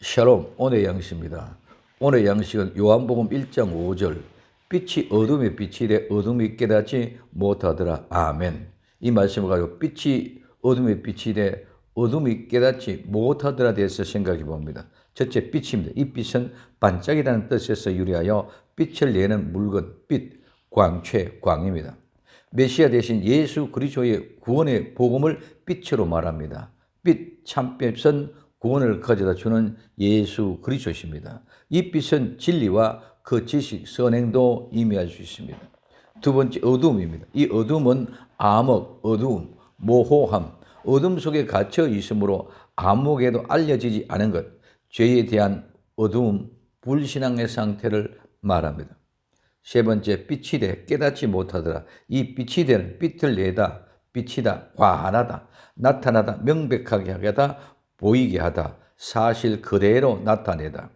샬롬, 오늘의 양식입니다. 오늘의 양식은 요한복음 1장 5절 빛이 어둠에 빛이 돼 어둠이 깨닫지 못하더라. 아멘. 이 말씀을 가지고 빛이 어둠에 빛이 돼 어둠이 깨닫지 못하더라 대해서 생각해 봅니다. 첫째, 빛입니다. 이 빛은 반짝이라는 뜻에서 유래하여 빛을 내는 물건, 빛, 광채, 광입니다. 메시아 대신 예수 그리스도의 구원의 복음을 빛으로 말합니다. 빛, 참빛은 구원을 가져다 주는 예수 그리스도십니다. 이 빛은 진리와 그 지식, 선행도 의미할 수 있습니다. 두 번째, 어둠입니다. 이 어둠은 암흑, 어두움, 모호함, 어둠 속에 갇혀 있으므로 아무에게도 알려지지 않은 것, 죄에 대한 어두움, 불신앙의 상태를 말합니다. 세 번째, 빛이 돼 깨닫지 못하더라. 이 빛이 되는 빛을 내다, 빛이다, 환하다, 나타나다, 명백하게 하다, 보이게 하다, 사실 그대로 나타내다.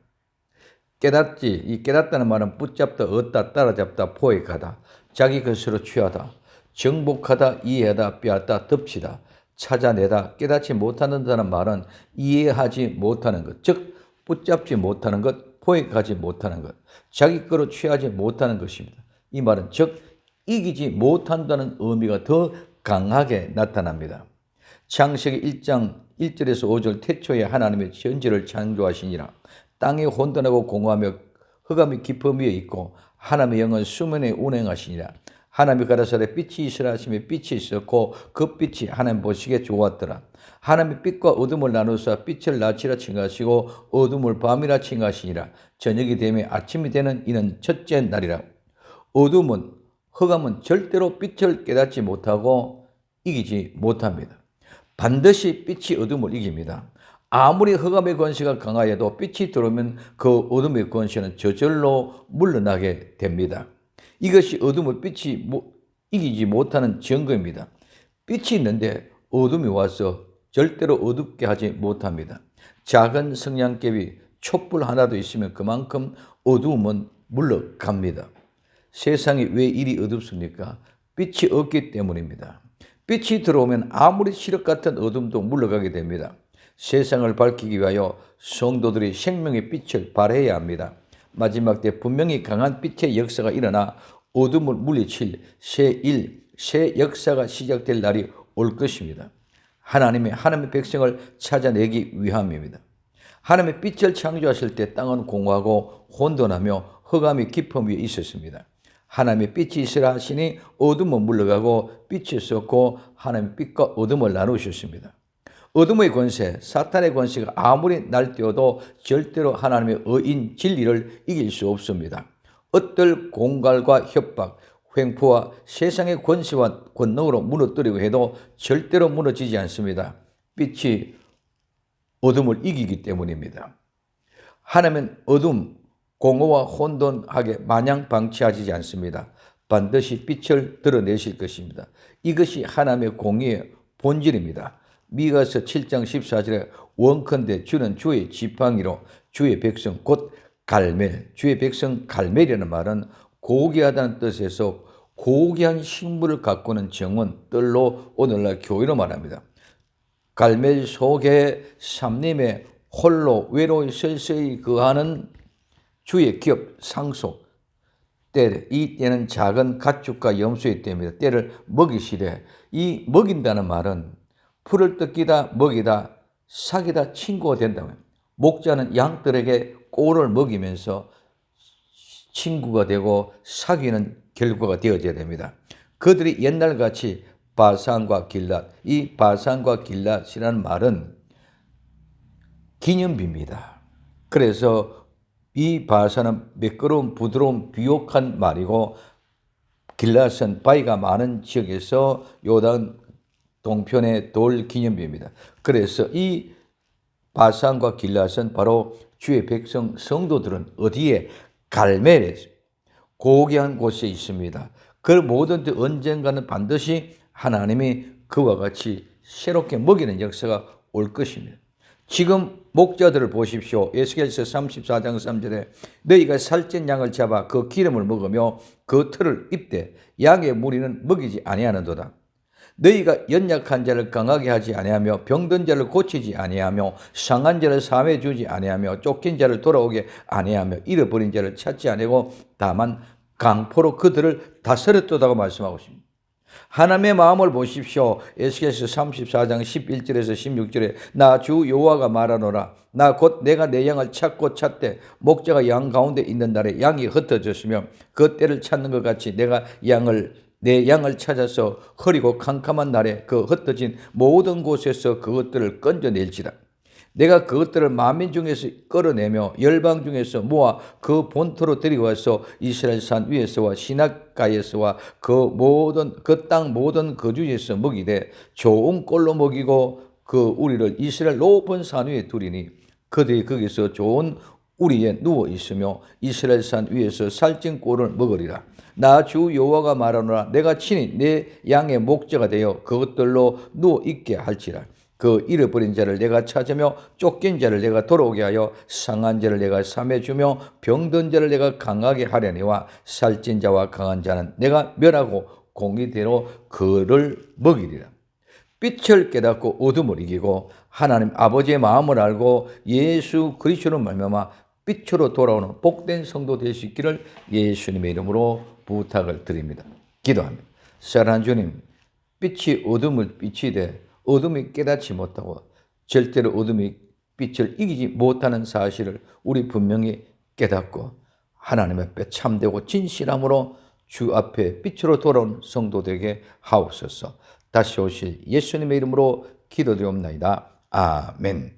이 깨닫다는 말은 붙잡다, 얻다, 따라잡다, 포획하다, 자기 것으로 취하다, 정복하다, 이해하다, 빼앗다, 덮치다, 찾아내다. 깨닫지 못한다는 말은 이해하지 못하는 것, 즉 붙잡지 못하는 것, 포획하지 못하는 것, 자기 거로 취하지 못하는 것입니다. 이 말은 즉 이기지 못한다는 의미가 더 강하게 나타납니다. 창세기 1장 1절에서 5절 태초에 하나님의 천지를 창조하시니라. 땅이 혼돈하고 공허하며 흑암이 깊음 위에 있고 하나님의 영은 수면에 운행하시니라. 하나님이 가라사대 빛이 있으라 하시며 빛이 있었고 그 빛이 하나님 보시기에 좋았더라. 하나님이 빛과 어둠을 나누사 빛을 낮이라 칭하시고 어둠을 밤이라 칭하시니라. 저녁이 되며 아침이 되는 이는 첫째 날이라. 어둠은 흑암은 절대로 빛을 깨닫지 못하고 이기지 못합니다. 반드시 빛이 어둠을 이깁니다. 아무리 흑암의 권세가 강하여도 빛이 들어오면 그 어둠의 권세는 저절로 물러나게 됩니다. 이것이 어둠을 빛이 이기지 못하는 증거입니다. 빛이 있는데 어둠이 와서 절대로 어둡게 하지 못합니다. 작은 성냥개비 촛불 하나도 있으면 그만큼 어두움은 물러갑니다. 세상이 왜 이리 어둡습니까? 빛이 없기 때문입니다. 빛이 들어오면 아무리 시력 같은 어둠도 물러가게 됩니다. 세상을 밝히기 위하여 성도들이 생명의 빛을 발해야 합니다. 마지막 때 분명히 강한 빛의 역사가 일어나 어둠을 물리칠 새 역사가 시작될 날이 올 것입니다. 하나님의 백성을 찾아내기 위함입니다. 하나님의 빛을 창조하실 때 땅은 공허하고 혼돈하며 흑암이 깊음 위에 있었습니다. 하나님의 빛이 있으라 하시니 어둠은 물러가고 빛이 있었고 하나님의 빛과 어둠을 나누셨습니다. 어둠의 권세, 사탄의 권세가 아무리 날뛰어도 절대로 하나님의 의인 진리를 이길 수 없습니다. 어떨 공갈과 협박, 횡포와 세상의 권세와 권능으로 무너뜨리고 해도 절대로 무너지지 않습니다. 빛이 어둠을 이기기 때문입니다. 하나님은 어둠, 공허와 혼돈하게 마냥 방치하지 않습니다. 반드시 빛을 드러내실 것입니다. 이것이 하나님의 공의의 본질입니다. 미가서 7장 14절에 원컨대 주는 주의 지팡이로 주의 백성 곧 갈멜, 주의 백성 갈멜이라는 말은 고귀하다는 뜻에서 고귀한 식물을 가꾸는 정원, 뜰로 오늘날 교회로 말합니다. 갈멜 속에 삼림에 홀로 외로이 설서히 거하는 주의 기업 상속 때, 이 때는 작은 가축과 염소의 때입니다. 때를 먹이시래. 이 먹인다는 말은 풀을 뜯기다, 먹이다, 사귀다, 친구가 된다면 목자는 양들에게 꼴을 먹이면서 친구가 되고 사귀는 결과가 되어져야 됩니다. 그들이 옛날같이 바산과 길랏, 이 바산과 길랏이라는 말은 기념비입니다. 그래서 이 바산은 매끄러운 부드러운 비옥한 말이고 길랏은 바위가 많은 지역에서 요단 동편의 돌 기념비입니다. 그래서 이 바산과 길랏은 바로 주의 백성 성도들은 어디에? 갈멜에 고귀한 곳에 있습니다. 그 모든 데 언젠가는 반드시 하나님이 그와 같이 새롭게 먹이는 역사가 올 것입니다. 지금 목자들을 보십시오. 에스겔서 34장 3절에 너희가 살찐 양을 잡아 그 기름을 먹으며 그 털을 입되 양의 무리는 먹이지 아니하는도다. 너희가 연약한 자를 강하게 하지 아니하며 병든 자를 고치지 아니하며 상한 자를 사해 주지 아니하며 쫓긴 자를 돌아오게 아니하며 잃어버린 자를 찾지 아니하고 다만 강포로 그들을 다스렸도다고 말씀하고 있습니다. 하나님의 마음을 보십시오. 에스겔서 34장 11절에서 16절에 나 주 여호와가 말하노라. 나 곧 내가 내 양을 찾고 찾되 목자가 양 가운데 있는 날에 양이 흩어졌으며 그 때를 찾는 것 같이 내가 내 양을 찾아서 흐리고 캄캄한 날에 그 흩어진 모든 곳에서 그것들을 건져낼지라. 내가 그것들을 만민 중에서 끌어내며 열방 중에서 모아 그 본토로 데려와서 이스라엘 산 위에서와 시냇가에서와 그 땅 모든 거주지에서 먹이되 좋은 꼴로 먹이고 그 우리를 이스라엘 높은 산 위에 두리니 그들이 거기서 좋은 우리에 누워 있으며 이스라엘 산 위에서 살찐 꼴을 먹으리라. 나 주 여호와가 말하노라. 내가 친히 내 양의 목자가 되어 그것들로 누워 있게 할지라. 그 잃어버린 자를 내가 찾으며 쫓긴 자를 내가 돌아오게 하여 상한 자를 내가 삼해주며 병든 자를 내가 강하게 하려니와 살찐 자와 강한 자는 내가 멸하고 공의대로 그를 먹이리라. 빛을 깨닫고 어둠을 이기고 하나님 아버지의 마음을 알고 예수 그리스도로 말미암아 빛으로 돌아오는 복된 성도 될 수 있기를 예수님의 이름으로 부탁을 드립니다. 기도합니다. 사랑하는 주님, 빛이 어둠을 비치되 어둠이 깨닫지 못하고 절대로 어둠이 빛을 이기지 못하는 사실을 우리 분명히 깨닫고 하나님 앞에 참되고 진실함으로 주 앞에 빛으로 돌아온 성도 되게 하옵소서. 다시 오실 예수님의 이름으로 기도드리옵나이다. 아멘.